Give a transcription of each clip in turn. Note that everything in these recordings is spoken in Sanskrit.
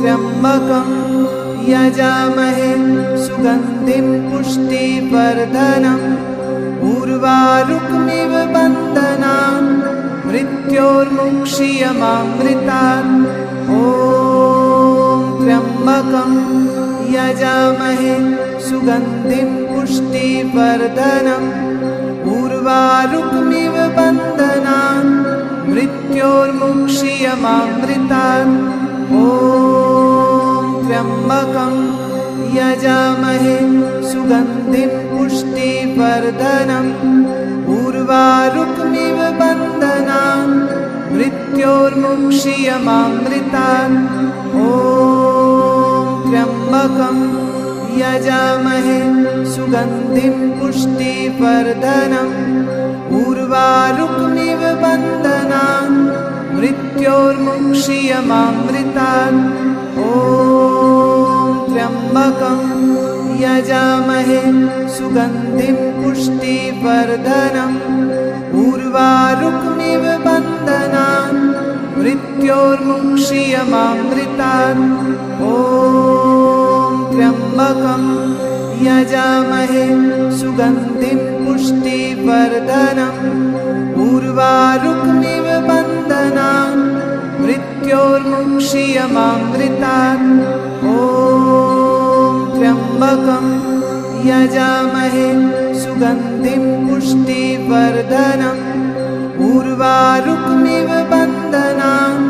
त्र्यम्बकं यजामहे सुगन्धिं पुष्टिवर्धनम् उर्वारुकमिव बन्धनान् मृत्योर्मुक्षीयमामृतात्। ॐ त्र्यम्बकं यजामहे सुगन्धिं पुष्टिवर्धनम् उर्वारुकमिव बन्धनान् मृत्योर्मुक्षीयमामृतात्। ॐ त्र्यम्बकं यजामहे सुगन्धिं पुष्टिवर्धनम् उर्वारुकमिव बन्धनान् मृत्योर्मुक्षीयमामृतात्। ॐ त्र्यम्बकं यजामहे सुगन्धिं पुष्टिवर्धनम् उर्वारुकमिव बन्धनान् मृत्योर्मुक्षीयमामृतात्। ॐ त्र्यम्बकं यजामहे सुगन्धिं पुष्टिवर्धनम् उर्वारुकमिव बन्धनान् मृत्योर्मुक्षीयमामृतात्। ॐ त्र्यम्बकं यजामहे सुगन्धिं पुष्टिवर्धनम् उर्वारुकमिव बन्धनान् मृत्योर्मुक्षीयमामृतात्। ॐ त्र्यम्बकं यजामहे सुगन्धिं पुष्टिवर्धनम् उर्वारुकमिव बन्धनान्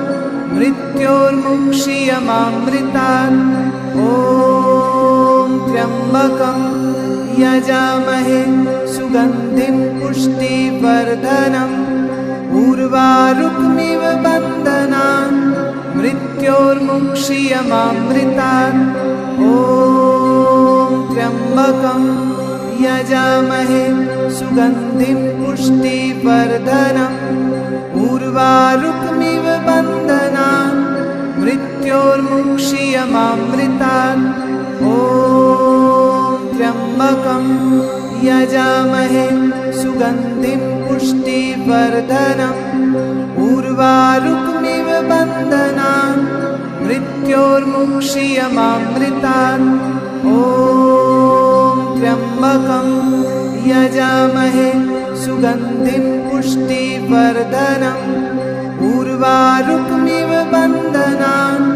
मृत्योर्मुक्षीयमामृतात्। ॐ त्र्यम्बकं यजामहे सुगन्धिं पुष्टिवर्धनम् उर्वारुकमिव बन्धनान् मृत्योर्मुक्षीयमामृतात्। ॐ त्र्यम्बकं यजामहे सुगन्धिं पुष्टिवर्धनम् उर्वारुकमिव बन्धनान् मृत्योर्मुक्षीयमामृतात्। ॐ त्र्यम्बकं यजामहे सुगन्धिं पुष्टिवर्धनम् उर्वारुकमिव बन्धनान् मृत्योर्मुक्षीयमामृतात्। ॐ त्र्यम्बकं यजामहे सुगन्धिं पुष्टिवर्धनम् उर्वारुकमिव बन्धनान्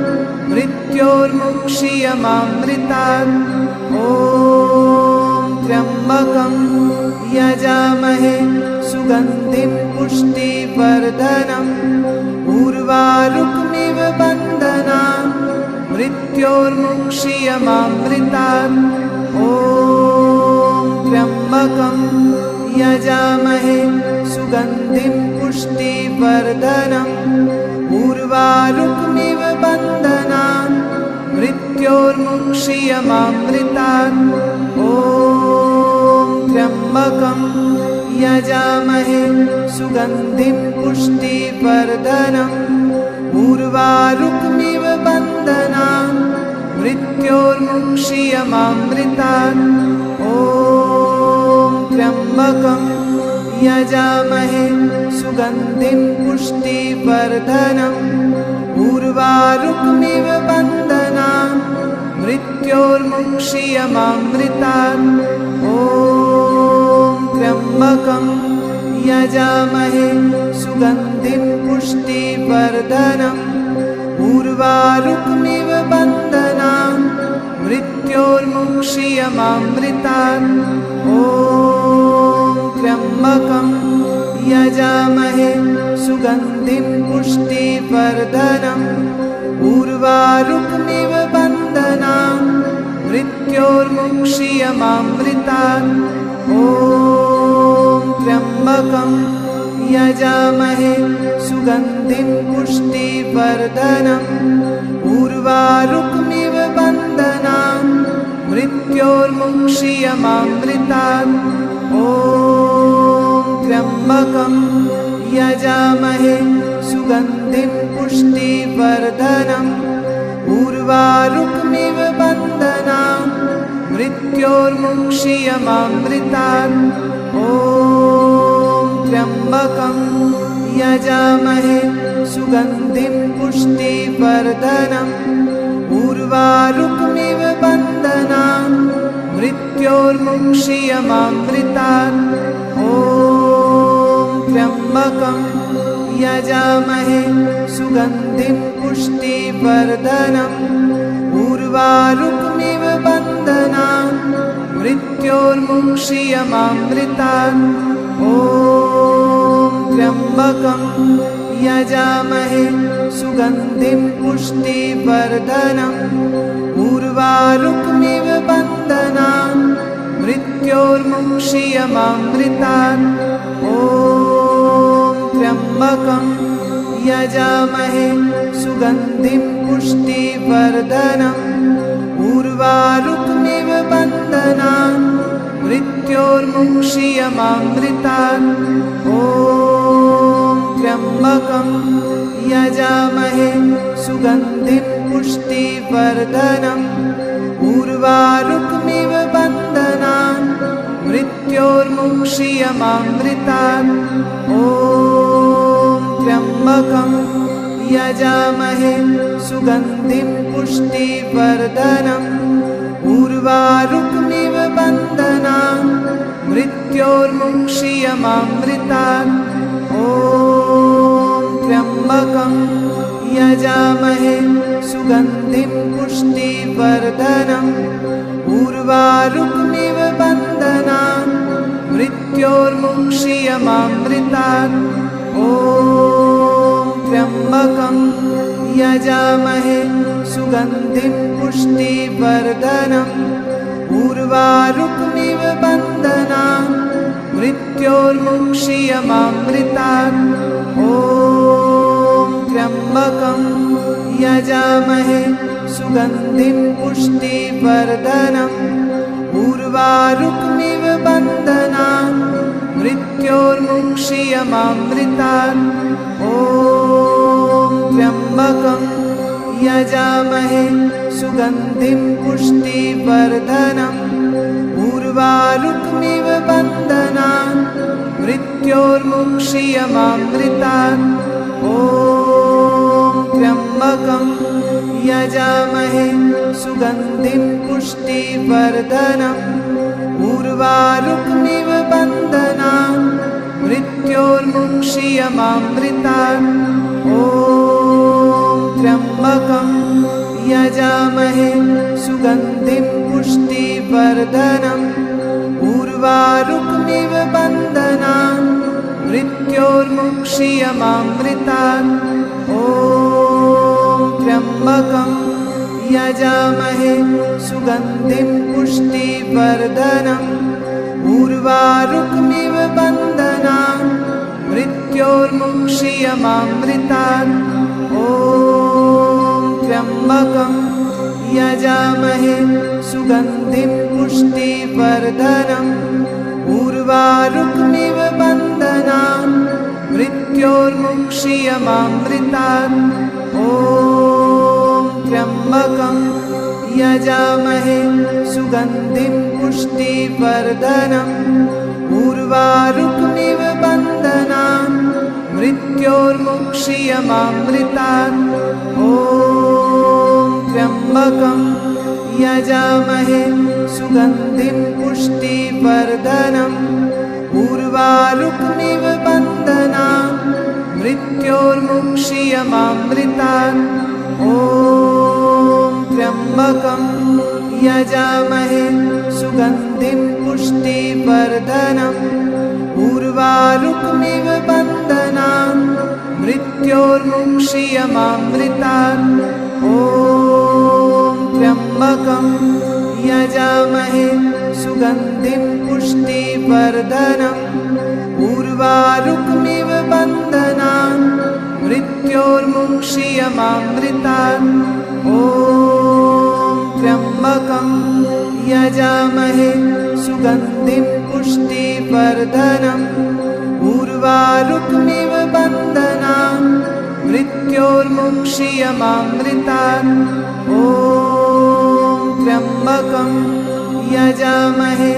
मृत्योर्मुक्षीयमामृतात्। ॐ त्र्यम्बकं यजामहे सुगन्धिं पुष्टिवर्धनम् उर्वारुकमिव बन्धनान् मृत्योर्मुक्षीयमामृतात्। ॐ त्र्यम्बकं यजामहे सुगन्धिं पुष्टिवर्धनम् उर्वारुकमिव बन्धनान् मृत्योर्मुक्षीयमामृतात्। ॐ त्र्यम्बकं यजामहे सुगन्धिं पुष्टिवर्धनम् उर्वारुकमिव बन्धनान् मृत्योर्मुक्षीयमामृतात्। ॐ त्र्यम्बकं यजामहे सुगन्धिं पुष्टिवर्धनम् उर्वारुकमिव बन्धनान् मृत्योर्मुक्षीयमामृतात्। ॐ त्र्यम्बकं यजामहे सुगन्धिं पुष्टिवर्धनम् उर्वारुकमिव बन्धनान् मृत्योर्मुक्षीयमामृतात्। ॐ त्र्यम्बकं यजामहे सुगन्धिं पुष्टिवर्धनम् उर्वारुकमिव बन्धनान् मृत्योर्मुक्षीयमामृतात्। ॐ त्र्यम्बकं यजामहे सुगन्धिं पुष्टिवर्धनम् उर्वारुकमिव बन्धनान् मृत्योर्मुक्षीयमामृतात्। ॐ त्र्यम्बकं यजामहे सुगन्धिं पुष्टिवर्धनम् उर्वारुकमिव बन्धनान् मृत्योर्मुक्षीयमामृतात्। ॐ त्र्यम्बकं यजामहे सुगन्धिं पुष्टिवर्धनम्। उर्वारुकमिव बन्धनान् मृत्योर्मुक्षीयमामृतात्। ॐ त्र्यम्बकं यजामहे सुगन्धिं पुष्टिवर्धनम्। उर्वारुकमिव बन्धनान् मृत्योर्मुक्षीयमामृतात्। ॐ त्र्यम्बकं यजामहे सुगन्धिं पुष्टिवर्धनम्। उर्वारुकमिव बन्धनान् मृत्योर्मुक्षीयमामृतात्। ॐ त्र्यम्बकं यजामहे सुगन्धिं पुष्टिवर्धनम्। उर्वारुकमिव बन्धनान् मृत्योर्मुक्षीयमामृतात्। ॐ त्र्यम्बकं यजामहे सुगन्धिं पुष्टिवर्धनम्। उर्वारुकमिव बन्धनान् मृत्योर्मुक्षीयमामृतात्। ॐ त्र्यम्बकं यजामहे सुगन्धिं पुष्टिवर्धनम्। उर्वारुकमिव बन्धनान् मृत्योर्मुक्षीयमामृतात्। ॐ त्र्यम्बकं यजामहे सुगन्धिं पुष्टिवर्धनम्। उर्वारुकमिव बन्धनान् मृत्योर्मुक्षीयमामृतात्। ॐ त्र्यम्बकं यजामहे सुगन्धिं पुष्टिवर्धनम्। उर्वारुकमिव बन्धनान् मृत्योर्मुक्षीयमामृतात्। ॐ त्र्यम्बकं यजामहे सुगन्धिं पुष्टिवर्धनम्। उर्वारुकमिव बन्धनान् मृत्योर्मुक्षीयमामृतात्। ॐ त्र्यम्बकं यजामहे सुगन्धिं पुष्टिवर्धनम्। उर्वारुकमिव बन्धनान् मृत्योर्मुक्षीयमामृतात्। ॐ त्र्यम्बकं यजामहे सुगन्धिं पुष्टिवर्धनम्। उर्वारुकमिव बन्धनान् मृत्योर्मुक्षीयमामृतात्। ॐ त्र्यम्बकं यजामहे सुगन्धिं पुष्टिवर्धनम्। उर्वारुकमिव बन्धनान् मृत्योर्मुक्षीयमामृतात्। ॐ त्र्यम्बकं यजामहे सुगन्धिं पुष्टिवर्धनम्। उर्वारुकमिव बन्धनान् मृत्योर्मुक्षीयमामृतात्। ॐ त्र्यम्बकं यजामहे सुगन्धिं पुष्टिवर्धनम्। उर्वारुकमिव बन्धनान् मृत्योर्मुक्षीयमामृतात्। ॐ त्र्यम्बकं यजामहे सुगन्धिं पुष्टिवर्धनम्। उर्वारुकमिव बन्धनान् मृत्योर्मुक्षीयमामृतात्। ॐ त्र्यम्बकं यजामहे सुगन्धिं पुष्टिवर्धनम्। उर्वारुकमिव बन्धनान् मृत्योर्मुक्षीयमामृतात्। ॐ त्र्यम्बकं यजामहे सुगन्धिं पुष्टिवर्धनम्। उर्वारुकमिव बन्धनान् मृत्योर्मुक्षीयमामृतात्। ॐ त्र्यम्बकं यजामहे सुगन्धिं पुष्टिवर्धनम्। उर्वारुकमिव बन्धनान् मृत्योर्मुक्षीयमामृतात्। ॐ त्र्यम्बकं यजामहे सुगन्धिं पुष्टिवर्धनम्। उर्वारुकमिव बन्धनान् मृत्योर्मुक्षीयमामृतात्। ॐ त्र्यम्बकं यजामहे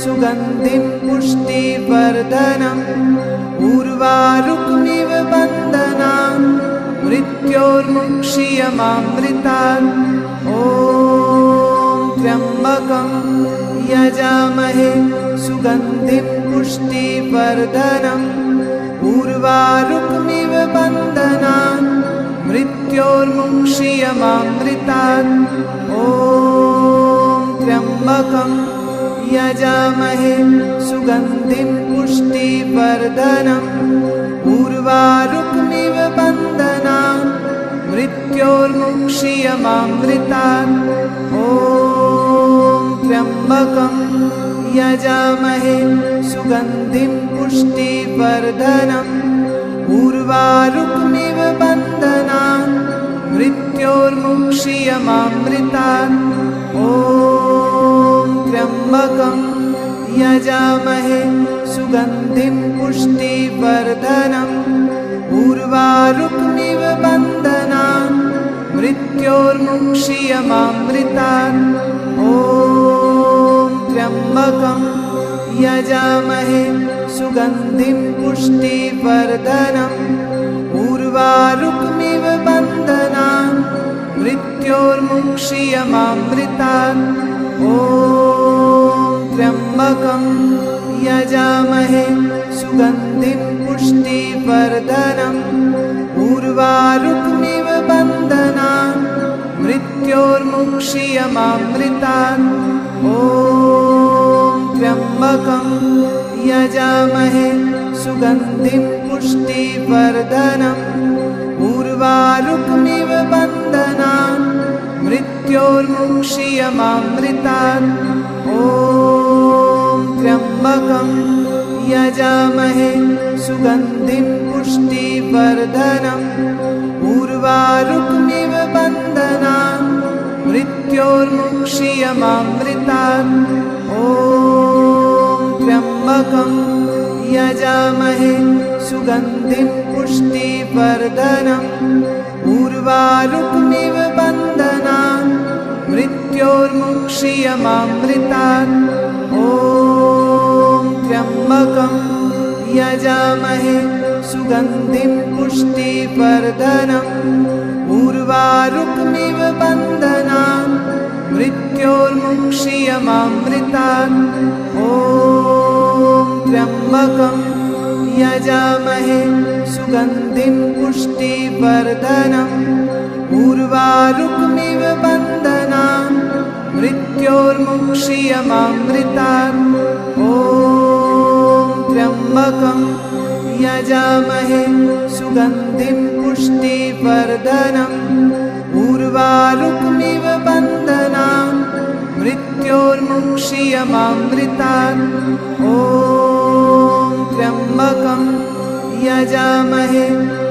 सुगन्धिं पुष्टिवर्धनम् उर्वारुकमिव बन्धनान् मृत्योर्मुक्षीयमामृतात् ॐ त्र्यम्बकं यजामहे सुगन्धिं पुष्टिवर्धनम् उर्वारुकमिव बन्धनान् मृत्योर्मुक्षीयमामृतात् ॐ त्र्यम्बकं यजामहे सुगन्धिं पुष्टिवर्धनम् उर्वारुकमिव बन्धनान् मृत्योर्मुक्षीयमामृतात् ॐ त्र्यम्बकं यजामहे सुगन्धिं पुष्टिवर्धनम् उर्वारुकमिव बन्धनान् मृत्योर्मुक्षीयमामृतात् ॐ त्र्यम्बकं यजामहे सुगन्धिं पुष्टिवर्धनम् उर्वारुकमिव बन्धनान् मृत्योर्मुक्षीयमामृतात् ॐ त्र्यम्बकं यजामहे सुगन्धिं पुष्टिवर्धनम् उर्वारुकमिव बन्धनान् मृत्योर्मुक्षीयमामृतात् ॐ त्र्यम्बकं यजामहे सुगन्धिं पुष्टिवर्धनम् उर्वारुकमिव बन्धनान् मृत्योर्मुक्षीयमामृतात् ॐ त्र्यम्बकं यजामहे सुगन्धिं पुष्टिवर्धनम् उर्वारुकमिव बन्धनान् मृत्योर्मुक्षीयमामृतात् ॐ त्र्यम्बकं यजामहे सुगन्धिं पुष्टिवर्धनम् उर्वारुकमिव बन्धनान् मृत्योर्मुक्षीयमामृतात् ॐ त्र्यम्बकं यजामहे सुगन्धिं पुष्टिवर्धनम् उर्वारुकमिव बन्धनान् मृत्योर्मुक्षीयमामृतात् ॐ त्र्यम्बकं यजामहे सुगन्धिं पुष्टिवर्धनम् उर्वारुकमिव बन्धनान् मृत्योर्मुक्षीयमामृतात् ॐ त्र्यम्बकं यजामहे सुगन्धिं पुष्टिवर्धनम् उर्वारुकमिव बन्धनान् मृत्योर्मुक्षीयमामृतात् ॐ त्र्यम्बकं यजामहे सुगन्धिं पुष्टिवर्धनम् उर्वारुकमिव बन्धनान् मृत्योर्मुक्षीयमामृतात् ॐ त्र्यम्बकं यजामहे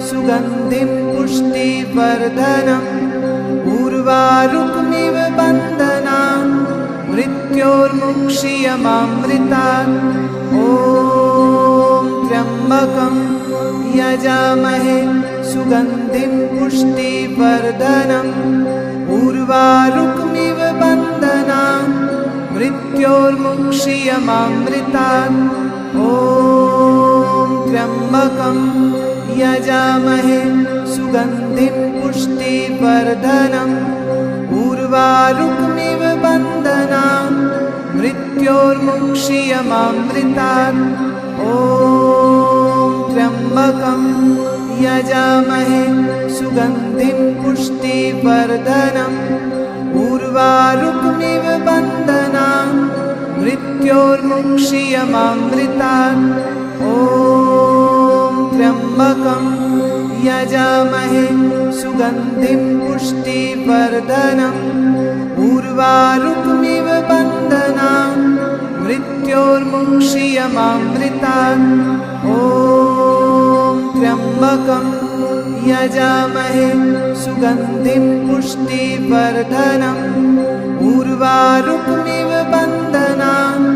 सुगन्धिं पुष्टिवर्धनम् उर्वारुकमिव बन्धनान् मृत्योर्मुक्षीयमामृतात् ॐ त्र्यम्बकं यजामहे सुगन्धिं पुष्टिवर्धनम् उर्वारुकमिव बन्धनान् मृत्योर्मुक्षीयमामृतात् ॐ त्र्यम्बकं यजामहे सुगन्धिं पुष्टिवर्धनम् उर्वारुकमिव बन्धनान् मृत्योर्मुक्षीयमामृतात् ॐ त्र्यम्बकं यजामहे सुगन्धिं पुष्टिवर्धनम् उर्वारुकमिव बन्धनान् मृत्योर्मुक्षीयमामृतात् ॐ त्र्यम्बकं यजामहे सुगन्धिं पुष्टिवर्धनम् उर्वारुकमिव बन्धनान् मृत्योर्मुक्षीयमामृतात् ॐ त्र्यम्बकं यजामहे सुगन्धिं पुष्टिवर्धनम् उर्वारुकमिव बन्धनान्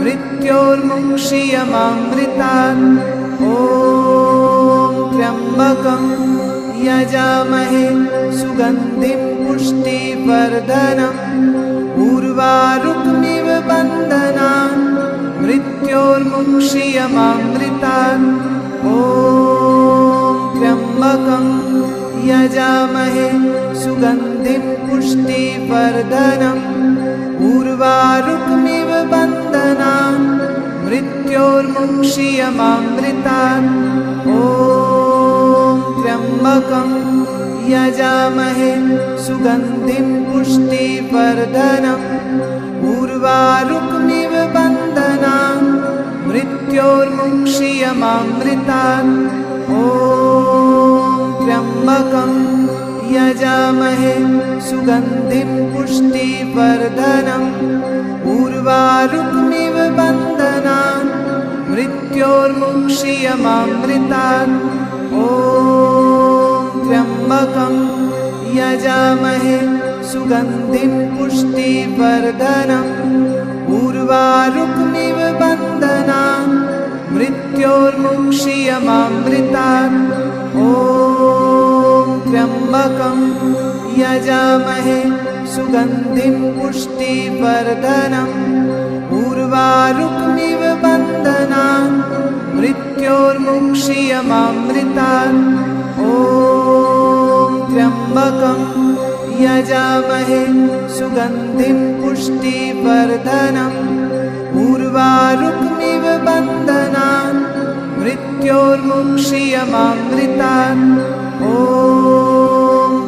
मृत्योर्मुक्षीयमामृतात् ॐ त्र्यम्बकं यजामहे सुगन्धिं पुष्टिवर्धनम् उर्वारुकमिव बन्धनान् मृत्योर्मुक्षीयमामृतात्। ॐ त्र्यम्बकं यजामहे सुगन्धिं पुष्टिवर्धनम् उर्वारुकमिव बन्धनान् मृत्योर्मुक्षीयमामृतात्। ॐ त्र्यम्बकं यजामहे सुगन्धिं पुष्टिवर्धनम् उर्वारुकमिव बन्धनान् मृत्योर्मुक्षीयमामृतात्। ॐ त्र्यम्बकं यजामहे सुगन्धिं पुष्टिवर्धनम् उर्वारुकमिव बन्धनान् मृत्योर्मुक्षीयमामृतात्। ॐ त्र्यम्बकं यजामहे सुगन्धिं पुष्टिवर्धनम् उर्वारुकमिव बन्धनान् मृत्योर्मुक्षीयमामृतात्। ॐ त्र्यम्बकं यजामहे सुगन्धिं पुष्टिवर्धनम् उर्वारुकमिव बन्धनान् मृत्योर्मुक्षीयमामृतात्। ॐ त्र्यम्बकं यजामहे सुगन्धिं पुष्टिवर्धनम् उर्वारुकमिव बन्धनान् मृत्योर्मुक्षीयमामृतात्। ॐ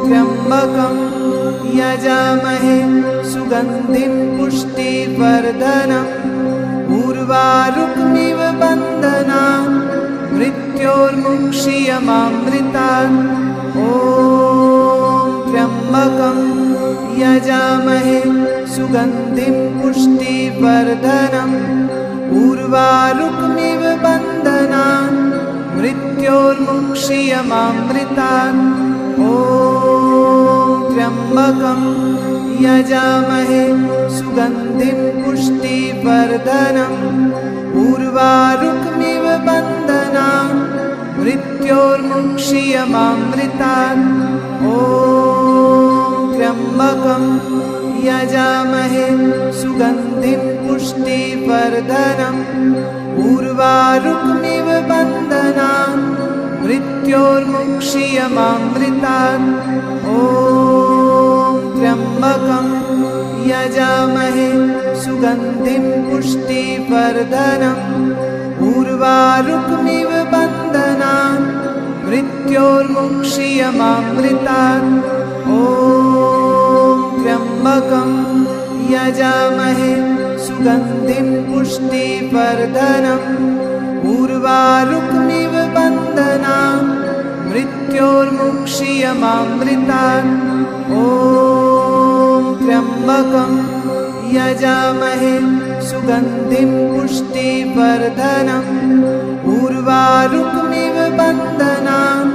त्र्यम्बकं यजामहे सुगन्धिं पुष्टिवर्धनम् उर्वारुकमिव बन्धनान् मृत्योर्मुक्षीयमामृतात्। ॐ त्र्यम्बकं यजामहे सुगन्धिं पुष्टिवर्धनम् उर्वारुकमिव बन्धनान् मृत्योर्मुक्षीयमामृतात्। ॐ त्र्यम्बकं यजामहे सुगन्धिं पुष्टिवर्धनम् उर्वारुकमिव बन्धनान् मृत्योर्मुक्षीयमामृतात्। ॐ त्र्यम्बकं यजामहे सुगन्धिं पुष्टिवर्धनम् उर्वारुकमिव बन्धनान् मृत्योर्मुक्षीयमामृतात्। ॐ त्र्यम्बकं यजामहे सुगन्धिं पुष्टिवर्धनम् उर्वारुकमिव बन्धनान् मृत्योर्मुक्षीयमामृतात्। ॐ त्र्यम्बकं यजामहे सुगन्धिं पुष्टिवर्धनम् उर्वारुकमिव बन्धनान् मृत्योर्मुक्षीयमामृतात्। ॐ त्र्यम्बकं यजामहे सुगन्धिं पुष्टिवर्धनम् उर्वारुकमिव बन्धनान्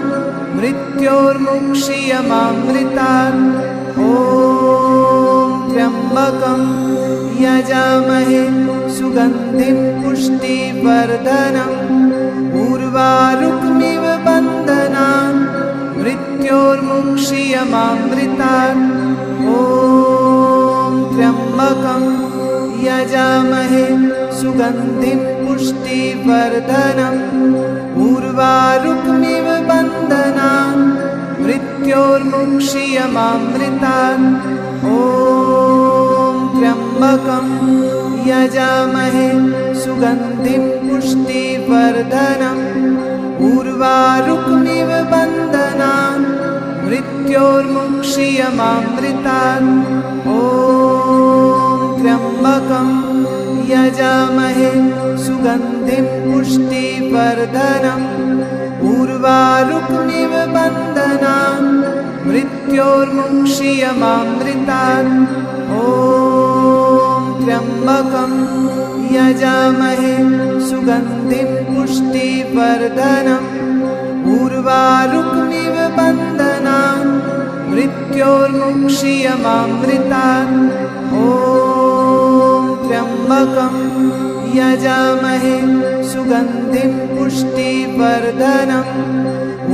मृत्योर्मुक्षीयमामृतात्। ॐ त्र्यम्बकं यजामहे सुगन्धिं पुष्टिवर्धनम् उर्वारुकमिव बन्धनान् मृत्योर्मुक्षीयमामृतात्। ॐ त्र्यम्बकं यजामहे सुगन्धिं पुष्टिवर्धनम् उर्वारुकमिव बन्धनान् मृत्योर्मुक्षीयमामृतात्। ॐ त्र्यम्बकं यजामहे सुगन्धिं पुष्टिवर्धनम् उर्वारुकमिव बन्धनान् मृत्योर्मुक्षीयमामृतात्। ॐ त्र्यम्बकं यजामहे सुगन्धिं पुष्टिवर्धनम् उर्वारुकमिव बन्धनान् मृत्योर्मुक्षीयमामृतात्। ॐ त्र्यम्बकं यजामहे सुगन्धिं पुष्टिवर्धनम् उर्वारुकमिव बन्धनान् मृत्योर्मुक्षीयमामृतात्। ॐ त्र्यम्बकं यजामहे सुगन्धिं पुष्टिवर्धनम्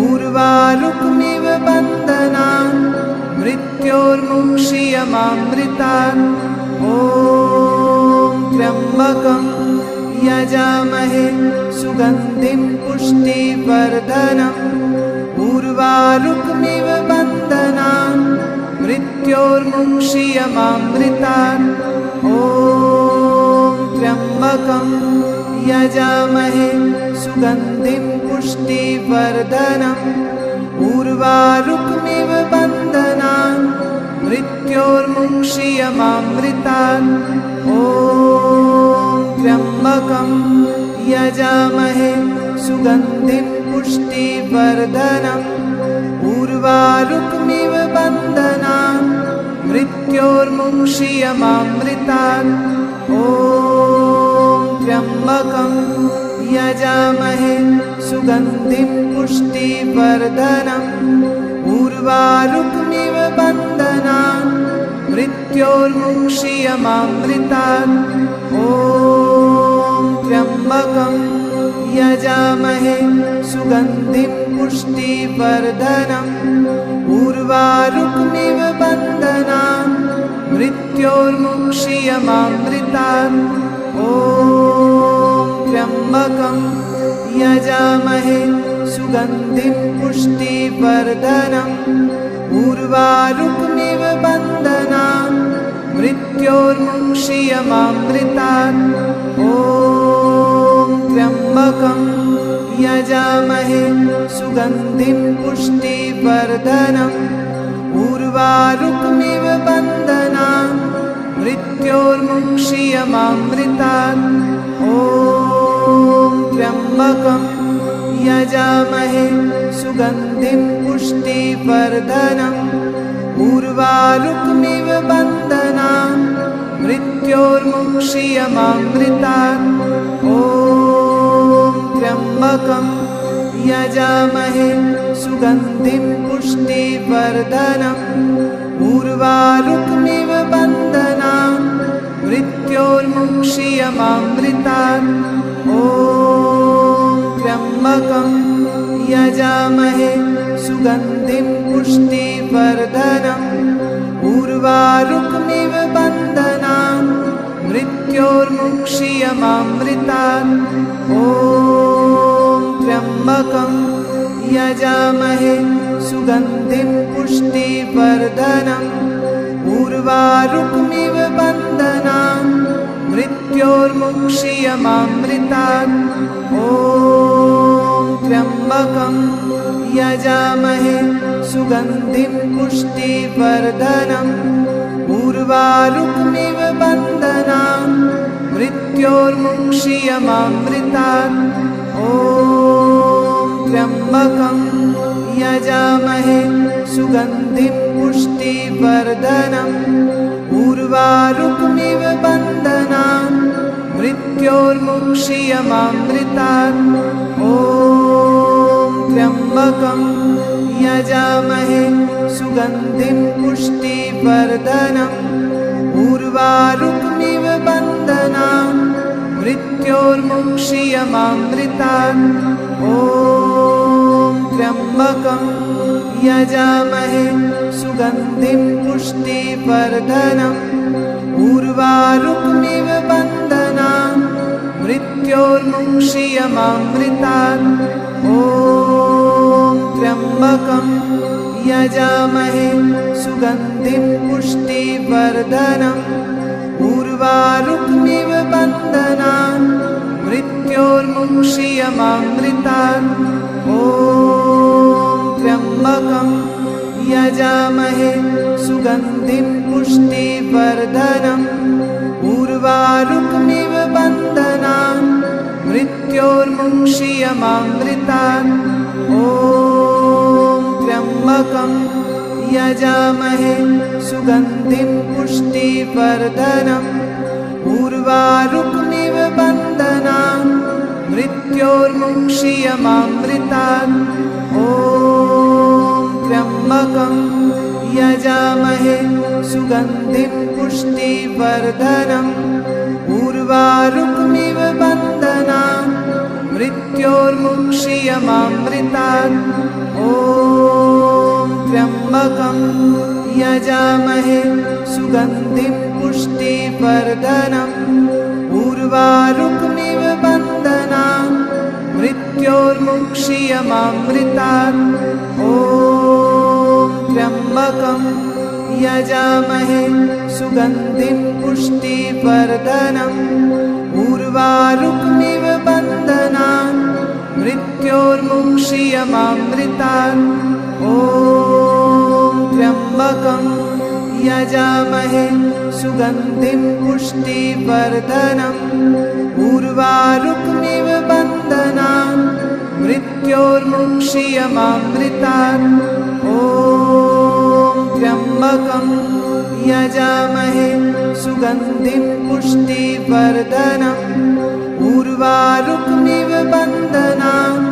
उर्वारुकमिव बन्धनान् मृत्योर्मुक्षीयमामृतात्। ॐ त्र्यम्बकं यजामहे सुगन्धिं पुष्टिवर्धनम् उर्वारुकमिव बन्धनान् मृत्योर्मुक्षीयमामृतात् ॐ त्र्यम्बकं यजामहे सुगन्धिं पुष्टिवर्धनम् उर्वारुकमिव बन्धनान् मृत्योर्मुक्षीयमामृतात् ॐ त्र्यम्बकं यजामहे सुगन्धिं पुष्टिवर्धनम् उर्वारुकमिव बन्धनान् मृत्योर्मुक्षीयमामृतात् ॐ त्र्यम्बकं यजामहे सुगन्धिं पुष्टिवर्धनम् उर्वारुकमिव बन्धनान् मृत्योर्मुक्षीयमामृतात् ॐ त्र्यम्बकं यजामहे सुगन्धिं पुष्टिवर्धनम् उर्वारुकमिव बन्धनान् मृत्योर्मुक्षीयमामृतात् ॐ त्र्यम्बकं यजामहे सुगन्धिं पुष्टिवर्धनम् उर्वारुकमिव बन्धनान् मृत्योर्मुक्षीयमामृतात् ॐ त्र्यम्बकं यजामहे सुगन्धिं पुष्टिवर्धनम् उर्वारुकमिव बन्धनान् मृत्योर्मुक्षीयमामृतात् ॐ त्र्यम्बकं यजामहे सुगन्धिं पुष्टिवर्धनम् उर्वारुकमिव बन्धनान् मृत्योर्मुक्षीयमामृतात् ॐ त्र्यम्बकं यजामहे सुगन्धिं पुष्टिवर्धनम् उर्वारुकमिव बन्धनान् मृत्योर्मुक्षीयमामृतात् ॐ त्र्यम्बकं यजामहे सुगन्धिं पुष्टिवर्धनम् उर्वारुकमिव बन्धनान् मृत्योर्मुक्षीयमामृतात् ॐ त्र्यम्बकं यजामहे सुगन्धिं पुष्टिवर्धनम् उर्वारुकमिव बन्धनान् मृत्योर्मुक्षीयमामृतात् ॐ त्र्यम्बकं यजामहे सुगन्धिं पुष्टिवर्धनम् उर्वारुकमिव बन्धनान् मृत्योर्मुक्षीयमामृतात् ॐ त्र्यम्बकं यजामहे सुगन्धिं पुष्टिवर्धनम् उर्वारुकमिव बन्धनान् मृत्योर्मुक्षीयमामृतात् ॐ त्र्यम्बकं यजामहे सुगन्धिं पुष्टिवर्धनम् उर्वारुकमिव बन्धनान् मृत्योर्मुक्षीयमामृतात् ॐ त्र्यम्बकं यजामहे सुगन्धिं पुष्टिवर्धनम् उर्वारुकमिव बन्धनान् मृत्योर्मुक्षीयमामृतात् ॐ त्र्यम्बकं यजामहे सुगन्धिं पुष्टिवर्धनम् उर्वारुकमिव बन्धनान् मृत्योर्मुक्षीयमामृतात् ॐ त्र्यम्बकं यजामहे सुगन्धिं पुष्टिवर्धनम् उर्वारुकमिव बन्धनान् मृत्योर्मुक्षीयमामृतात् ॐ त्र्यम्बकं यजामहे सुगन्धिं पुष्टिवर्धनम् उर्वारुकमिव बन्धनान् मृत्योर्मुक्षीयमामृतात् ॐ त्र्यम्बकं यजामहे सुगन्धिं पुष्टिवर्धनम् उर्वारुकमिव बन्धनान् मृत्योर्मुक्षीयमामृतात् ॐ त्र्यम्बकं यजामहे सुगन्धिं पुष्टिवर्धनम् उर्वारुकमिव बन्धनान् मृत्योर्मुक्षीयमामृतात्। ॐ त्र्यम्बकं यजामहे सुगन्धिं पुष्टिवर्धनम् उर्वारुकमिव बन्धनान् मृत्योर्मुक्षीयमामृतात्। ॐ त्र्यम्बकं यजामहे सुगन्धिं पुष्टिवर्धनम् उर्वारुकमिव बन्धनान् मृत्योर्मुक्षीयमामृतात्। ॐ त्र्यम्बकं यजामहे सुगन्धिं पुष्टिवर्धनम् उर्वारुकमिव बन्धनान्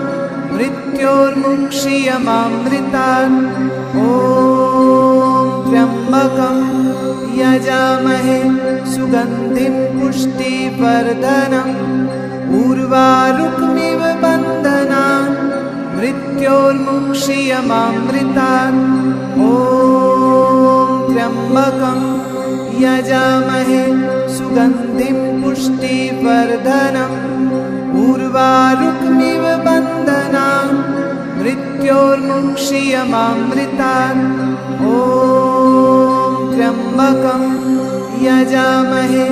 मृत्योर्मुक्षीयमामृतात्। ॐ त्र्यम्बकं यजामहे सुगन्धिं पुष्टिवर्धनम् उर्वारुकमिव बन्धनान् मृत्योर्मुक्षीयमामृतात्। ॐ त्र्यम्बकं यजामहे सुगन्धिं पुष्टिवर्धनम् उर्वारुकमिव बन्धनान् मृत्योर्मुक्षीयमामृतात्। ॐ त्र्यम्बकं यजामहे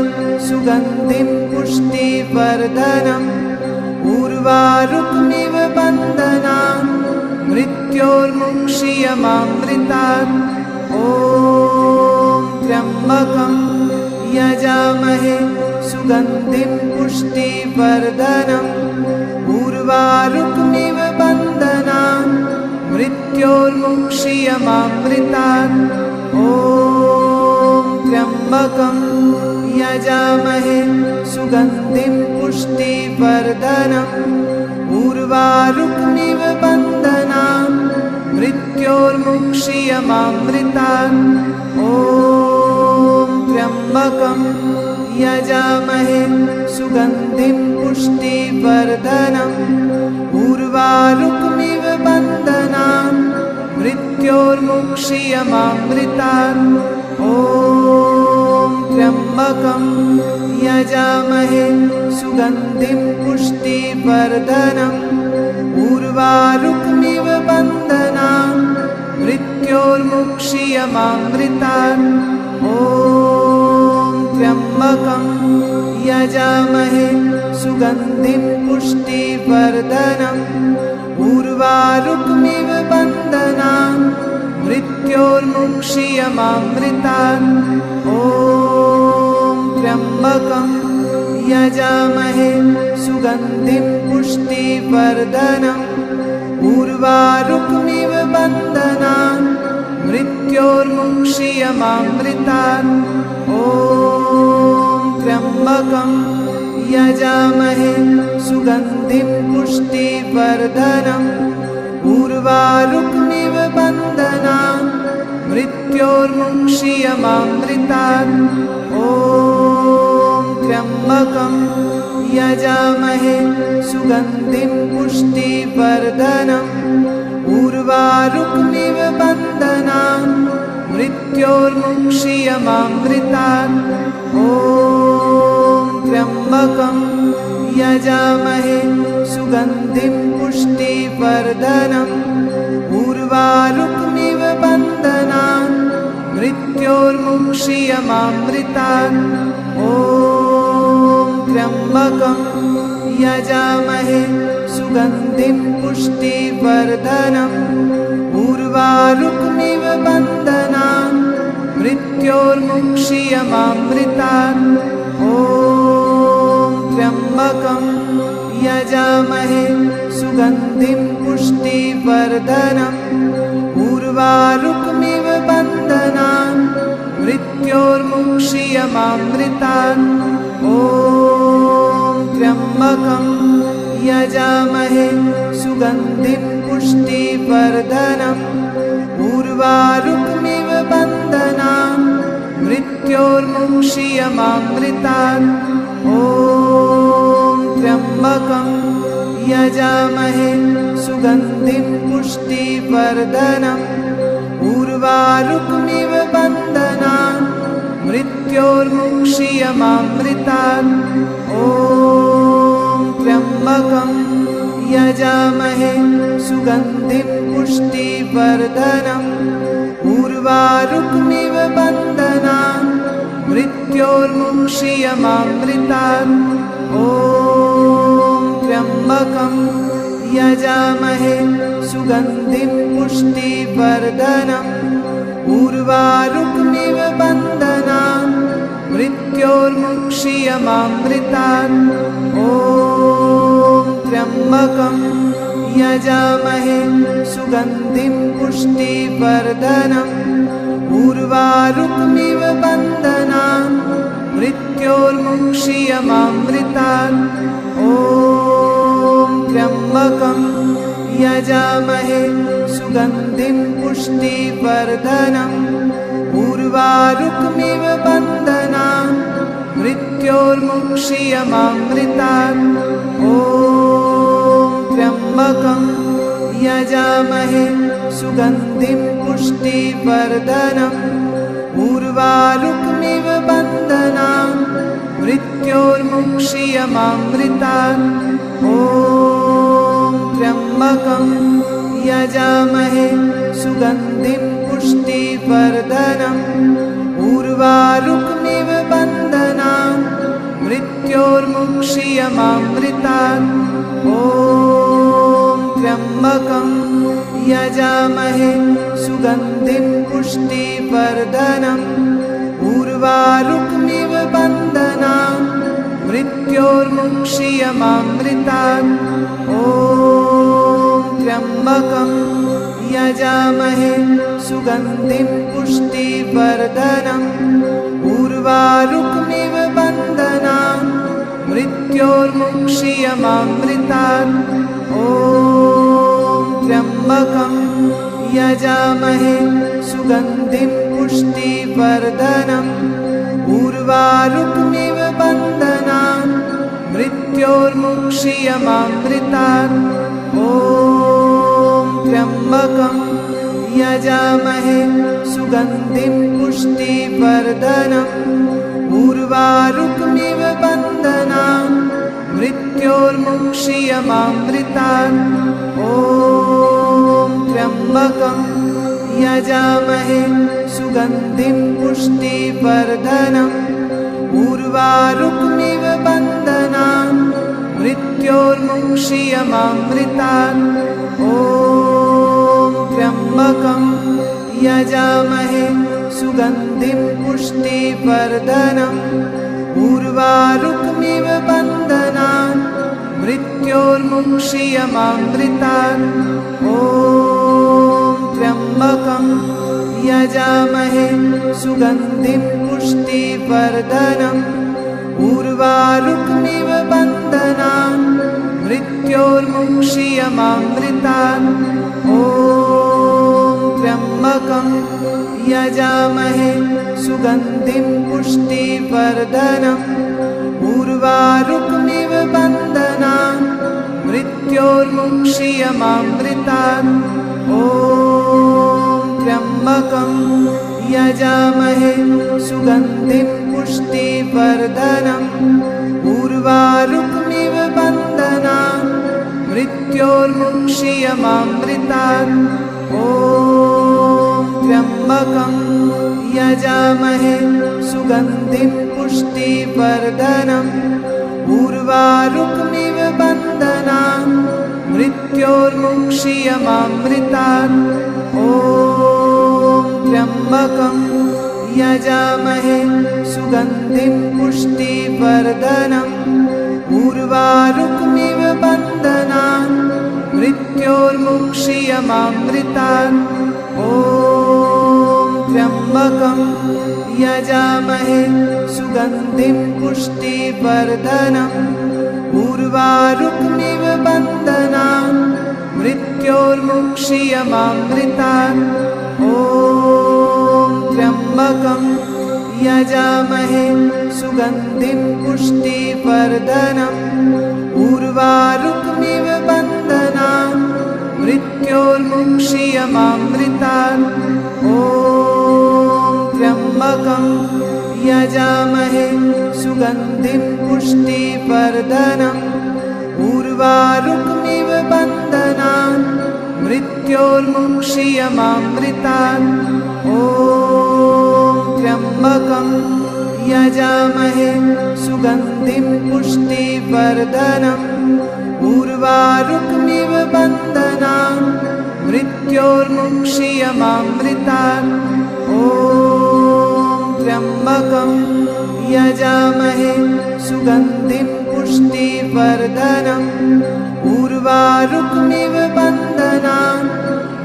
सुगन्धिं पुष्टिवर्धनम् उर्वारुकमिव बन्धनान् मृत्योर्मुक्षीयमामृतात्। ॐ त्र्यम्बकं यजामहे सुगन्धिं पुष्टिवर्धनम् उर्वारुकमिव बन्धनान् मृत्योर्मुक्षीयमामृतात्। ॐ त्र्यम्बकं यजामहे सुगन्धिं पुष्टिवर्धनम् उर्वारुकमिव बन्धनान् मृत्योर्मुक्षीयमामृतात्। ॐ त्र्यम्बकं यजामहे सुगन्धिं पुष्टिवर्धनम् उर्वारुकमिव बन्धनान् मृत्योर्मुक्षीयमामृतात्। ॐ त्र्यम्बकं यजामहे सुगन्धिं पुष्टिवर्धनम् उर्वारुकमिव बन्धनान् मृत्योर्मुक्षीयमामृतात्। ॐ त्र्यम्बकं यजामहे सुगन्धिं पुष्टिवर्धनम् उर्वारुकमिव बन्धनान् मृत्योर्मुक्षीयमामृतात्। ॐ त्र्यम्बकं यजामहे सुगन्धिं पुष्टिवर्धनम् उर्वारुकमिव बन्धनान् मृत्योर्मुक्षीयमामृतात्। ॐ त्र्यम्बकं यजामहे सुगन्धिं पुष्टिवर्धनम् उर्वारुकमिव बन्धनान् मृत्योर्मुक्षीयमामृतात्। ॐ त्र्यम्बकं यजामहे सुगन्धिं पुष्टिवर्धनम् उर्वारुकमिव बन्धनान् मृत्योर्मुक्षीयमामृतात्। ॐ त्र्यम्बकं यजामहे सुगन्धिं पुष्टिवर्धनम् उर्वारुकमिव बन्धनान् मृत्योर्मुक्षीयमामृतात्। ॐ त्र्यम्बकं यजामहे सुगन्धिं पुष्टिवर्धनम् उर्वारुकमिव बन्धनान् मृत्योर्मुक्षीयमामृतात्। ॐ त्र्यम्बकं यजामहे सुगन्धिं पुष्टिवर्धनम् उर्वारुकमिव बन्धनान् मृत्योर्मुक्षीयमामृतात्। ॐ त्र्यम्बकं यजामहे सुगन्धिं पुष्टिवर्धनम् उर्वारुकमिव बन्धनान् मृत्योर्मुक्षीयमामृतात्। ॐ त्र्यम्बकं यजामहे सुगन्धिं पुष्टिवर्धनम् उर्वारुकमिव बन्धनान् मृत्योर्मुक्षीयमामृतात्। मृत्योर्मुक्षीयमामृतात्। ॐ त्र्यम्बकं यजामहे सुगन्धिं पुष्टिवर्धनम्। उर्वारुकमिव बन्धनान् मृत्योर्मुक्षीयमामृतात्। ॐ त्र्यम्बकं यजामहे सुगन्धिं पुष्टिवर्धनम्। उर्वारुकमिव बन्धनान् मृत्योर्मुक्षीयमामृतात्। ॐ त्र्यम्बकं यजामहे सुगन्धिं पुष्टिवर्धनम्। उर्वारुकमिव बन्धनान् मृत्योर्मुक्षीयमामृतात्। ॐ त्र्यम्बकं यजामहे सुगन्धिं पुष्टिवर्धनम्। उर्वारुकमिव बन्धनान् मृत्योर्मुक्षीयमामृतात्। ॐ त्र्यम्बकं यजामहे सुगन्धिं पुष्टिवर्धनम्। उर्वारुकमिव बन्धनान् मृत्योर्मुक्षीयमामृतात्। ॐ त्र्यम्बकं यजामहे सुगन्धिं पुष्टिवर्धनम्। उर्वारुकमिव बन्धनान् मृत्योर्मुक्षीयमामृतात्। ॐ त्र्यम्बकं यजामहे सुगन्धिं पुष्टिवर्धनम्। उर्वारुकमिव बन्धनान् मृत्योर्मुक्षीयमामृतात्। ॐ त्र्यम्बकं यजामहे सुगन्धिं पुष्टिवर्धनम्। उर्वारुकमिव बन्धनान् मृत्योर्मुक्षीयमामृतात्। ॐ त्र्यम्बकं यजामहे सुगन्धिं पुष्टिवर्धनम्। उर्वारुकमिव बन्धनान् मृत्योर्मुक्षीयमामृतात्। ॐ त्र्यम्बकं यजामहे सुगन्धिं पुष्टिवर्धनम्। उर्वारुकमिव बन्धनान् मृत्योर्मुक्षीयमामृतात्। ॐ त्र्यम्बकं यजामहे सुगन्धिं पुष्टिवर्धनम्। उर्वारुकमिव बन्धनान् मृत्योर्मुक्षीयमामृतात्। ॐ त्र्यम्बकं यजामहे सुगन्धिं पुष्टिवर्धनम्। उर्वारुकमिव बन्धनान् मृत्योर्मुक्षीयमामृतात्। ॐ त्र्यम्बकं यजामहे सुगन्धिं पुष्टिवर्धनम्। उर्वारुकमिव बन्धनान् मृत्योर्मुक्षीयमामृतात्। ॐ त्र्यम्बकं यजामहे सुगन्धिं पुष्टिवर्धनम्। उर्वारुकमिव बन्धनान् मृत्योर्मुक्षीयमामृतात्। ॐ त्र्यम्बकं यजामहे सुगन्धिं पुष्टिवर्धनम्। उर्वारुकमिव बन्धनान् मृत्योर्मुक्षीयमामृतात्। ॐ त्र्यम्बकं यजामहे सुगन्धिं पुष्टिवर्धनम्। उर्वारुकमिव बन्धनान् मृत्योर्मुक्षीयमामृतात्। ॐ त्र्यम्बकं यजामहे सुगन्धिं पुष्टिवर्धनम्। उर्वारुकमिव बन्धनान् मृत्योर्मुक्षीयमामृतात्। ॐ त्र्यम्बकं यजामहे सुगन्धिं पुष्टिवर्धनम्। उर्वारुकमिव बन्धनान् मृत्योर्मुक्षीयमामृतात्। ॐ त्र्यम्बकं यजामहे सुगन्धिं पुष्टिवर्धनम्। उर्वारुकमिव बन्धनान् मृत्योर्मुक्षीयमामृतात्। ॐ त्र्यम्बकं यजामहे सुगन्धिं पुष्टिवर्धनम् उर्वारुकमिव बन्धनान् मृत्योर्मुक्षीयमामृतात् ॐ त्र्यम्बकं यजामहे सुगन्धिं पुष्टिवर्धनम् उर्वारुकमिव बन्धनान् मृत्योर्मुक्षीयमामृतात् ॐ त्र्यम्बकं यजामहे सुगन्धिं पुष्टिवर्धनम् उर्वारुकमिव बन्धनान्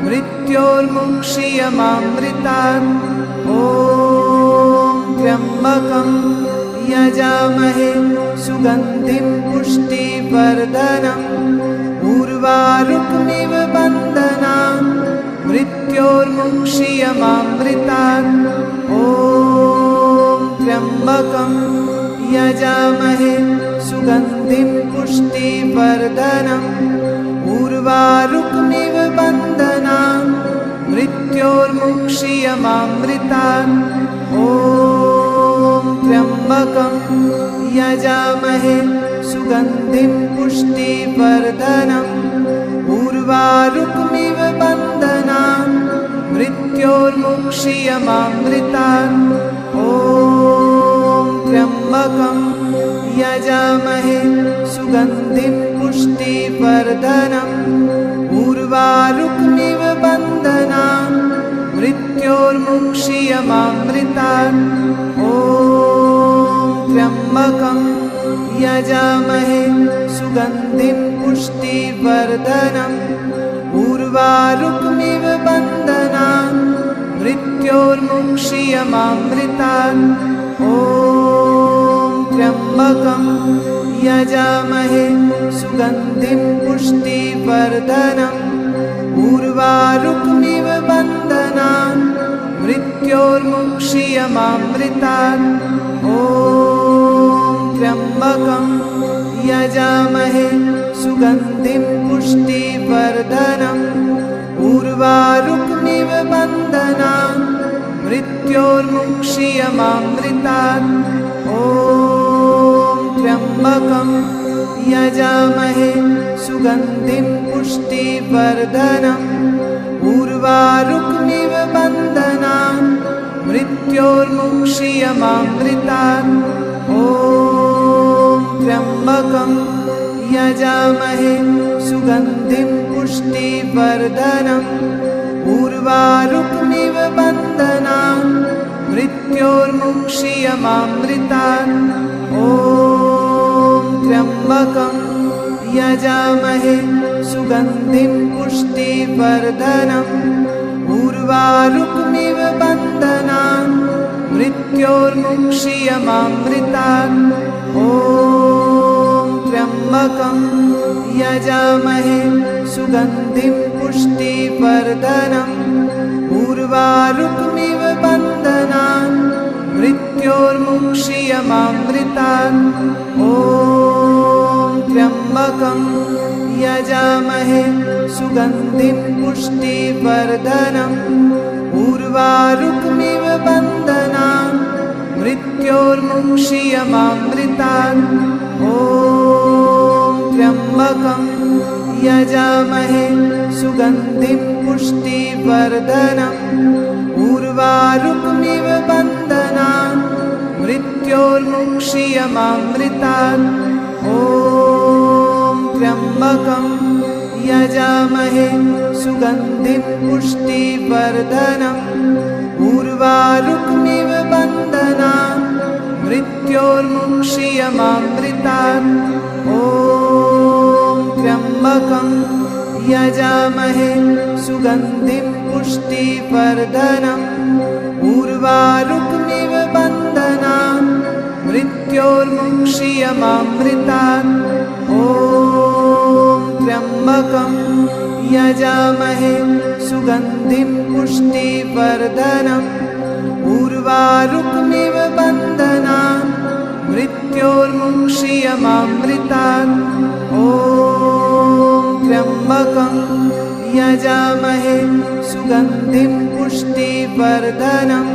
मृत्योर्मुक्षीयमामृतात् ॐ त्र्यम्बकं यजामहे सुगन्धिं पुष्टिवर्धनम् उर्वारुकमिव बन्धनान् मृत्योर्मुक्षीयमामृतात् ॐ त्र्यम्बकं यजामहे सुगन्धिं पुष्टिवर्धनम् उर्वारुकमिव बन्धनान् मृत्योर्मुक्षीयमामृतात् ॐ त्र्यम्बकं यजामहे सुगन्धिं पुष्टिवर्धनम् उर्वारुकमिव बन्धनान् मृत्योर्मुक्षीयमामृतात् ॐ त्र्यम्बकं यजामहे सुगन्धिं पुष्टिवर्धनम् उर्वारुकमिव बन्धनान् मृत्योर्मुक्षीयमामृतात् ॐ त्र्यम्बकं यजामहे सुगन्धिं पुष्टिवर्धनम् उर्वारुकमिव बन्धनान् मृत्योर्मुक्षीयमामृतात् ॐ त्र्यम्बकं यजामहे सुगन्धिं पुष्टिवर्धनम् उर्वारुकमिव बन्धनान् मृत्योर्मुक्षीयमामृतात् ॐ त्र्यम्बकं यजामहे सुगन्धिं पुष्टिवर्धनम् उर्वारुकमिव बन्धनान् मृत्योर्मुक्षीयमामृतात् ॐ त्र्यम्बकं यजामहे सुगन्धिं पुष्टिवर्धनम् उर्वारुकमिव बन्धनान् मृत्योर्मुक्षीयमामृतात् ॐ त्र्यम्बकं यजामहे सुगन्धिं पुष्टिवर्धनम् उर्वारुकमिव बन्धनान् मृत्योर्मुक्षीयमामृतात् ॐ त्र्यम्बकं यजामहे सुगन्धिं पुष्टिवर्धनम् उर्वारुकमिव बन्धनान् मृत्योर्मुक्षीयमामृतात् ॐ त्र्यम्बकं यजामहे सुगन्धिं पुष्टिवर्धनम् उर्वारुकमिव बन्धनान् मृत्योर्मुक्षीयमामृतात् ॐ त्र्यम्बकं यजामहे सुगन्धिं पुष्टिवर्धनम् उर्वारुकमिव बन्धनान् मृत्योर्मुक्षीयमामृतात् ॐ त्र्यम्बकं यजामहे सुगन्धिं पुष्टिवर्धनम् उर्वारुकमिव बन्धनान् मृत्योर्मुक्षीयमामृतात् ॐ त्र्यम्बकं यजामहे सुगन्धिं पुष्टिवर्धनम् उर्वारुकमिव बन्धनान् मृत्योर्मुक्षीयमामृतात् ॐ त्र्यम्बकं यजामहे सुगन्धिं पुष्टिवर्धनम् उर्वारुकमिव बन्धनान् मृत्योर्मुक्षीयमामृतात् ॐ त्र्यम्बकं यजामहे सुगन्धिं पुष्टिवर्धनम् उर्वारुकमिव बन्धनान् मृत्योर्मुक्षीयमामृतात् ॐ त्र्यम्बकं यजामहे सुगन्धिं पुष्टिवर्धनम्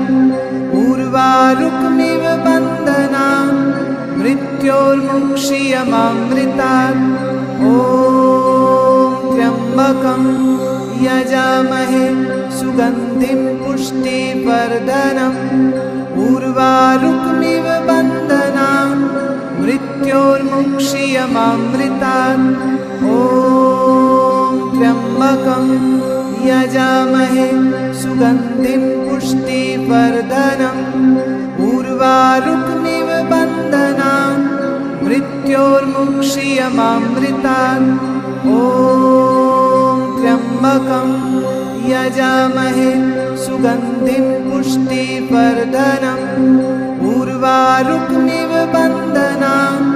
उर्वारुकमिव मृत्योर्मुक्षीयमामृतात्। ॐ त्र्यम्बकं यजामहे सुगन्धिं पुष्टिवर्धनम्। उर्वारुकमिव बन्धनान् मृत्योर्मुक्षीयमामृतात्। ॐ त्र्यम्बकं यजामहे सुगन्धिं पुष्टिवर्धनम्। उर्वारुकमिव बन्धनान् मृत्योर्मुक्षीयमामृतात्। ॐ त्र्यम्बकं यजामहे सुगन्धिं पुष्टिवर्धनम्। उर्वारुकमिव बन्धनान्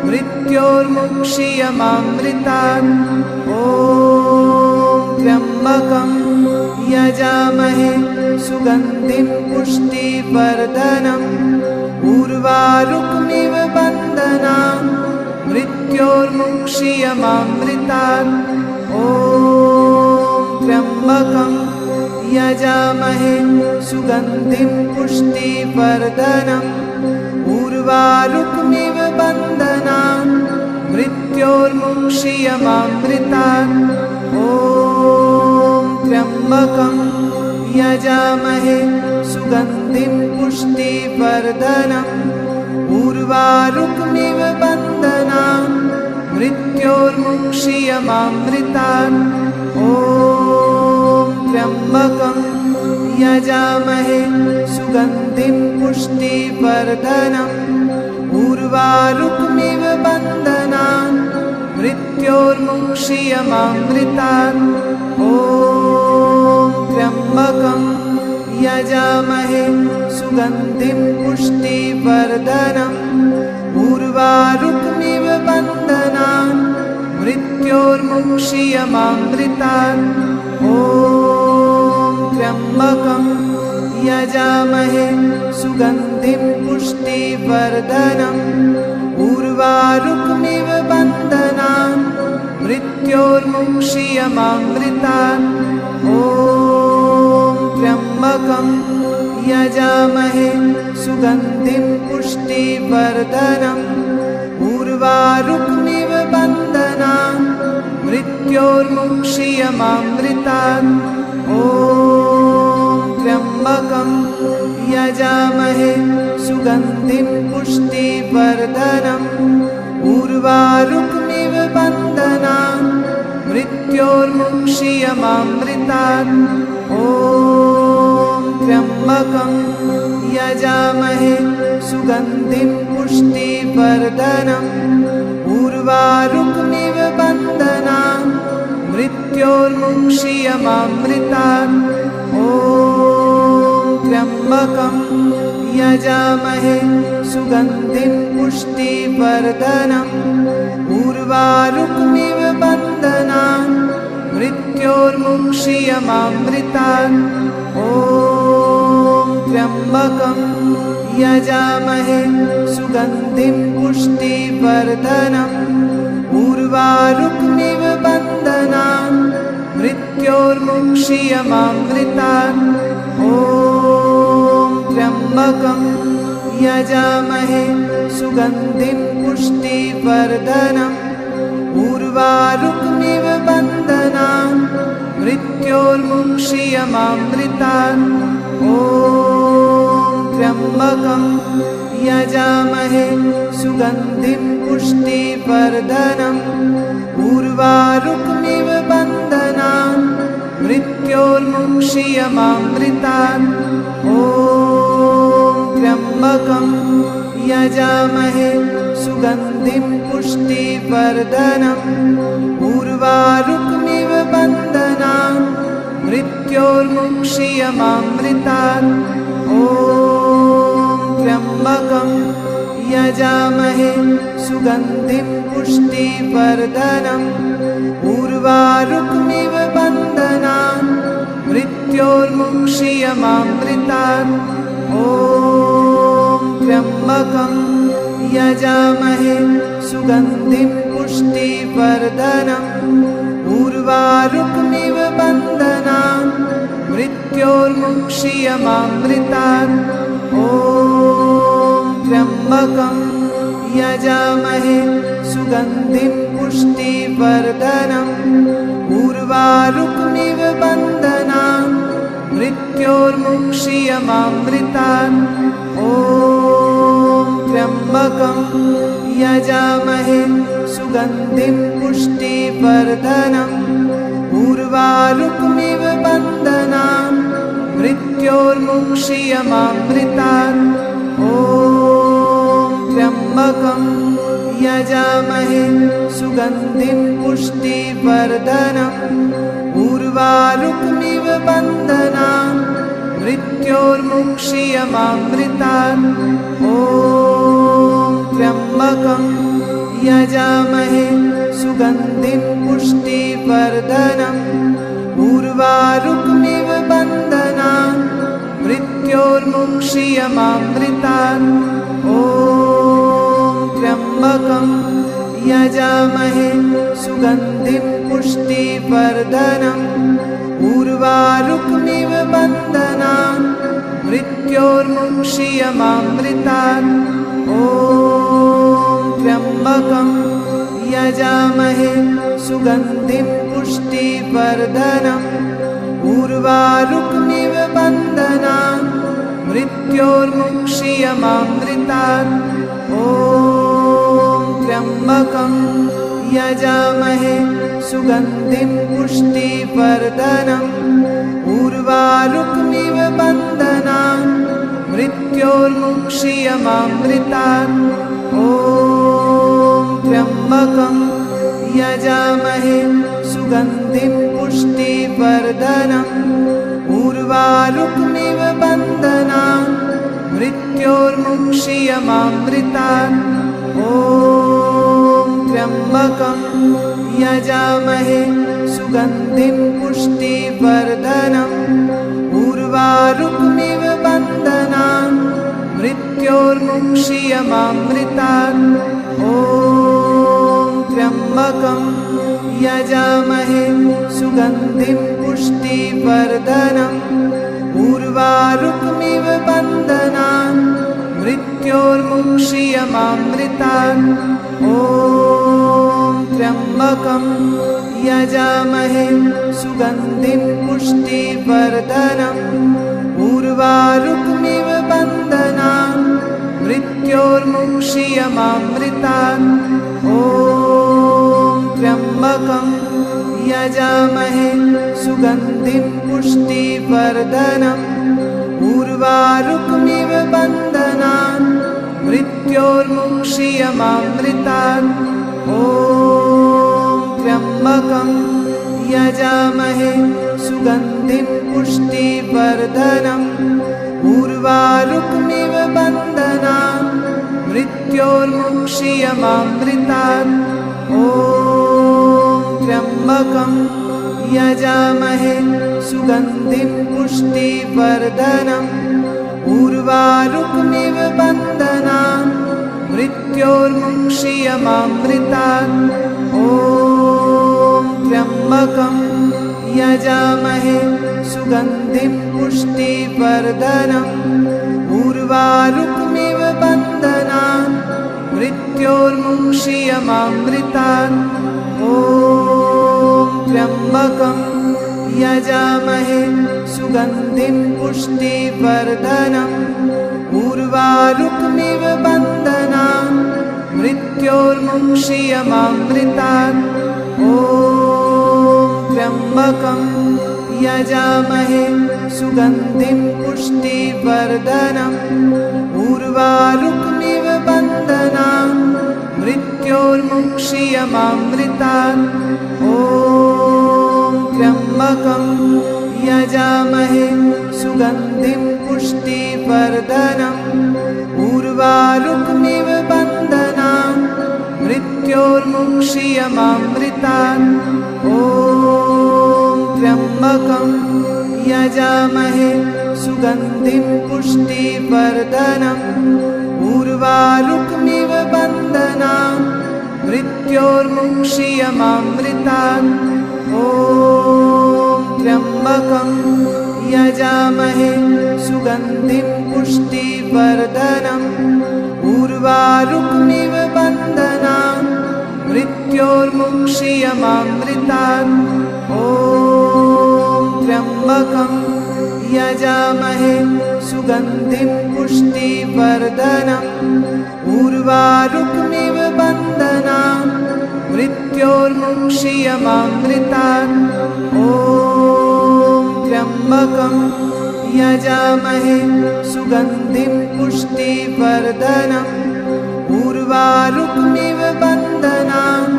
मृत्योर्मुक्षीयमामृतात्। ॐ त्र्यम्बकं यजामहे सुगन्धिं पुष्टिवर्धनम्। उर्वारुकमिव बन्धनान् मृत्योर्मुक्षीयमामृतात्। ॐ त्र्यम्बकं यजामहे सुगन्धिं पुष्टिवर्धनम्। उर्वारुकमिव बन्धनान् मृत्योर्मुक्षीयमामृतात्। ॐ त्र्यम्बकं यजामहे सुगन्धिं पुष्टिवर्धनम्। उर्वारुकमिव बन्धनान् मृत्योर्मुक्षीयमामृतात्। ॐ त्र्यम्बकं यजामहे सुगन्धिं पुष्टिवर्धनम्। उर्वारुकमिव बन्धनान् मृत्योर्मुक्षीयमामृतात्। ॐ त्र्यम्बकं यजामहे सुगन्धिं पुष्टिवर्धनम्। उर्वारुकमिव बन्धनान् मृत्योर्मुक्षीयमामृतात्। ॐ त्र्यम्बकं यजामहे सुगन्धिं पुष्टिवर्धनम्। उर्वारुकमिव बन्धनान् मृत्योर्मुक्षीयमामृतात्। ॐ त्र्यम्बकं यजामहे सुगन्धिं पुष्टिवर्धनम्। उर्वारुकमिव बन्धनान् मृत्योर्मुक्षीयमामृतात्। ॐ त्र्यम्बकं यजामहे सुगन्धिं पुष्टिवर्धनम्। उर्वारुकमिव बन्धनान् मृत्योर्मुक्षीयमामृतात्। ॐ त्र्यम्बकं यजामहे सुगन्धिं पुष्टिवर्धनम्। उर्वारुकमिव बन्धनान् मृत्योर्मुक्षीयमामृतात्। ॐ त्र्यम्बकं यजामहे सुगन्धिं पुष्टिवर्धनम्। उर्वारुकमिव बन्धनान् मृत्योर्मुक्षीयमामृतात्। ॐ त्र्यम्बकं यजामहे सुगन्धिं पुष्टिवर्धनम्। उर्वारुकमिव बन्धनान् मृत्योर्मुक्षीयमामृतात्। ॐ त्र्यम्बकं यजामहे सुगन्धिं पुष्टिवर्धनम्। उर्वारुकमिव बन्धनान् मृत्योर्मुक्षीयमामृतात्। ॐ त्र्यम्बकं यजामहे सुगन्धिं पुष्टिवर्धनम्। उर्वारुकमिव बन्धनान् मृत्योर्मुक्षीयमामृतात्। ॐ त्र्यम्बकं यजामहे सुगन्धिं पुष्टिवर्धनम्। उर्वारुकमिव बन्धनान् मृत्योर्मुक्षीयमामृतात्। ॐ त्र्यम्बकं यजामहे सुगन्धिं पुष्टिवर्धनम्। उर्वारुकमिव बन्धनान् मृत्योर्मुक्षीयमामृतात्। ॐ त्र्यम्बकं यजामहे सुगन्धिं पुष्टिवर्धनम्। उर्वारुकमिव बन्धनान् मृत्योर्मुक्षीयमामृतात्। ॐ त्र्यम्बकं यजामहे सुगन्धिं पुष्टिवर्धनम् उर्वारुकमिव बन्धनान् मृत्योर्मुक्षीयमामृतात् ॐ त्र्यम्बकं यजामहे सुगन्धिं पुष्टिवर्धनम् उर्वारुकमिव बन्धनान् मृत्योर्मुक्षीयमामृतात् ॐ त्र्यम्बकं यजामहे सुगन्धिं पुष्टिवर्धनम् उर्वारुकमिव बन्धनान् मृत्योर्मुक्षीयमामृतात् ॐ त्र्यम्बकं यजामहे सुगन्धिं पुष्टिवर्धनम् उर्वारुकमिव बन्धनान् मृत्योर्मुक्षीयमामृतात् ॐ त्र्यम्बकं यजामहे सुगन्धिं पुष्टिवर्धनम् उर्वारुकमिव बन्धनान् मृत्योर्मुक्षीयमामृतात् ॐ त्र्यम्बकं यजामहे सुगन्धिं पुष्टिवर्धनम् उर्वारुकमिव बन्धनान् मृत्योर्मुक्षीयमामृतात् ॐ त्र्यम्बकं यजामहे सुगन्धिं पुष्टिवर्धनम् उर्वारुकमिव बन्धनान् मृत्योर्मुक्षीयमामृतात् ॐ त्र्यम्बकं यजामहे सुगन्धिं पुष्टिवर्धनम् उर्वारुकमिव बन्धनान् मृत्योर्मुक्षीयमामृतात् ॐ त्र्यम्बकं यजामहे सुगन्धिं पुष्टिवर्धनम् उर्वारुकमिव बन्धनान् मृत्योर्मुक्षीयमामृतात् ॐ त्र्यम्बकं यजामहे सुगन्धिं पुष्टिवर्धनम् उर्वारुकमिव बन्धनान् मृत्योर्मुक्षीयमामृतात् ॐ त्र्यम्बकं यजामहे सुगन्धिं पुष्टिवर्धनम् उर्वारुकमिव बन्धनान् मृत्योर्मुक्षीयमामृतात् ॐ त्र्यम्बकं यजामहे सुगन्धिं पुष्टिवर्धनम् उर्वारुकमिव बन्धनान् मृत्योर्मुक्षीयमामृतात् ॐ त्र्यम्बकं यजामहे सुगन्धिं पुष्टिवर्धनम् उर्वारुकमिव बन्धनान् मृत्योर्मुक्षीयमामृतात् ॐ त्र्यम्बकं यजामहे सुगन्धिं पुष्टिवर्धनम् उर्वारुकमिव बन्धनान् मृत्योर्मुक्षीयमामृतात् ॐ त्र्यम्बकं यजामहे सुगन्धिं पुष्टिवर्धनम् उर्वारुकमिव बन्धनान् मृत्योर्मुक्षीयमामृतात् ॐ त्र्यम्बकं यजामहे सुगन्धिं पुष्टिवर्धनम् उर्वारुकमिव बन्धनान् मृत्योर्मुक्षीयमामृतात् ॐ त्र्यम्बकं यजामहे सुगन्धिं पुष्टिवर्धनम् उर्वारुकमिव बन्धनान् मृत्योर्मुक्षीयमामृतात् ॐ त्र्यम्बकं यजामहे सुगन्धिं पुष्टिवर्धनम् उर्वारुकमिव बन्धनान् मृत्योर्मुक्षीयमामृतात् ॐ त्र्यम्बकं यजामहे सुगन्धिं पुष्टिवर्धनम् उर्वारुकमिव बन्धनान् मृत्योर्मुक्षीयमामृतात् ॐ त्र्यम्बकं यजामहे सुगन्धिं पुष्टिवर्धनम् उर्वारुकमिव मृत्योर्मुक्षीयमामृतात्। ॐ त्र्यम्बकं यजामहे सुगन्धिं पुष्टिवर्धनम्। उर्वारुकमिव बन्धनान् मृत्योर्मुक्षीयमामृतात्। ॐ त्र्यम्बकं यजामहे सुगन्धिं पुष्टिवर्धनम्। उर्वारुकमिव बन्धनान्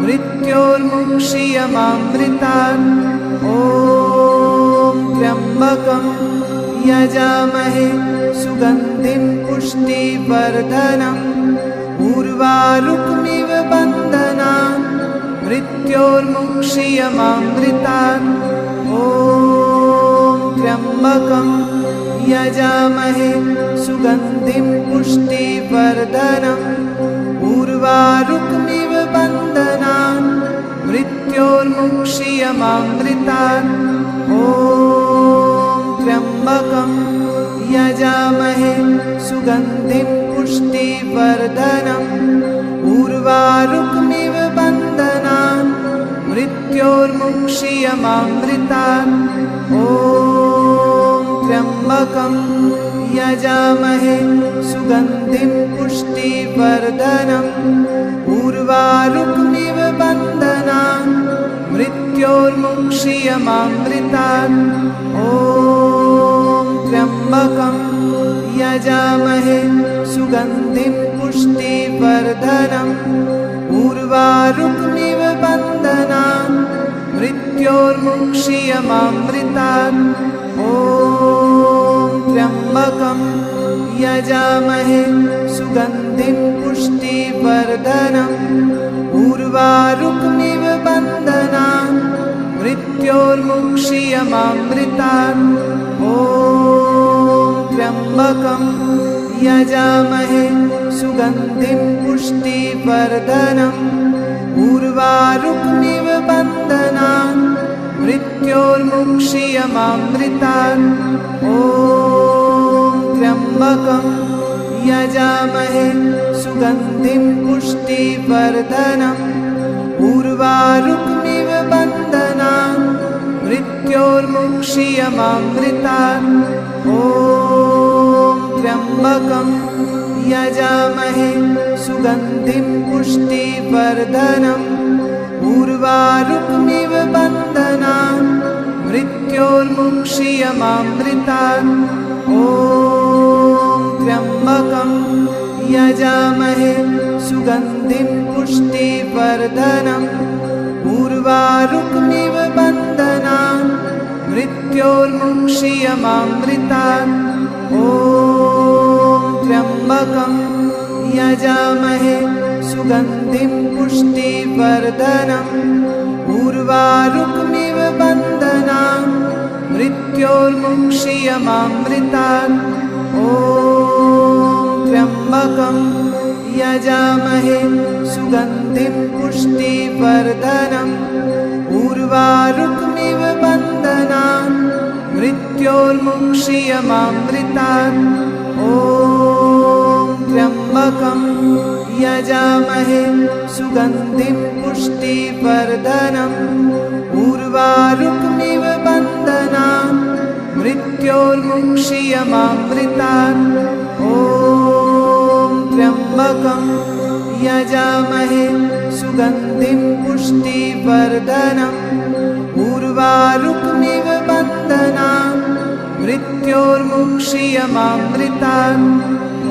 मृत्योर्मुक्षीयमामृतात्। ॐ त्र्यम्बकं यजामहे सुगन्धिं पुष्टिवर्धनम्। उर्वारुकमिव बन्धनान् मृत्योर्मुक्षीयमामृतात्। ॐ त्र्यम्बकं यजामहे सुगन्धिं पुष्टिवर्धनम्। उर्वारुकमिव बन्धनान् मृत्योर्मुक्षीयमामृतात्। ॐ त्र्यम्बकं यजामहे सुगन्धिं पुष्टिवर्धनम्। उर्वारुकमिव बन्धनान् मृत्योर्मुक्षीयमामृतात्। ॐ त्र्यम्बकं यजामहे सुगन्धिं पुष्टिवर्धनम्। उर्वारुकमिव बन्धनान् मृत्योर्मुक्षीयमामृतात्। ॐ त्र्यम्बकं यजामहे सुगन्धिं पुष्टिवर्धनम्। उर्वारुकमिव बन्धनान् मृत्योर्मुक्षीयमामृतात्। ॐ त्र्यम्बकं यजामहे सुगन्धिं पुष्टिवर्धनम्। उर्वारुकमिव बन्धनान् मृत्योर्मुक्षीयमामृतात्। ॐ त्र्यम्बकं यजामहे सुगन्धिं पुष्टिवर्धनम्। उर्वारुकमिव बन्धनान् मृत्योर्मुक्षीयमामृतात्। ॐ त्र्यम्बकं यजामहे सुगन्धिं पुष्टिवर्धनम्। उर्वारुकमिव बन्धनान् मृत्योर्मुक्षीयमामृतात्। ॐ त्र्यम्बकं यजामहे सुगन्धिं पुष्टिवर्धनम्। उर्वारुकमिव बन्धनान् मृत्योर्मुक्षीयमामृतात्। ॐ त्र्यम्बकं यजामहे सुगन्धिं पुष्टिवर्धनम्। उर्वारुकमिव बन्धनान् मृत्योर्मुक्षीयमामृतात्। ॐ त्र्यम्बकं यजामहे सुगन्धिं पुष्टिवर्धनम्। उर्वारुकमिव बन्धनान् मृत्योर्मुक्षीयमामृतात्। ॐ त्र्यम्बकं यजामहे सुगन्धिं पुष्टिवर्धनम्। उर्वारुकमिव बन्धनान् मृत्योर्मुक्षीयमामृतात्। ॐ त्र्यम्बकं यजामहे सुगन्धिं पुष्टिवर्धनम्। उर्वारुकमिव बन्धनान् मृत्योर्मुक्षीयमामृतात्। ॐ त्र्यम्बकं यजामहे सुगन्धिं पुष्टिवर्धनम्। उर्वारुकमिव बन्धनान् मृत्योर्मुक्षीयमामृतात्। ॐ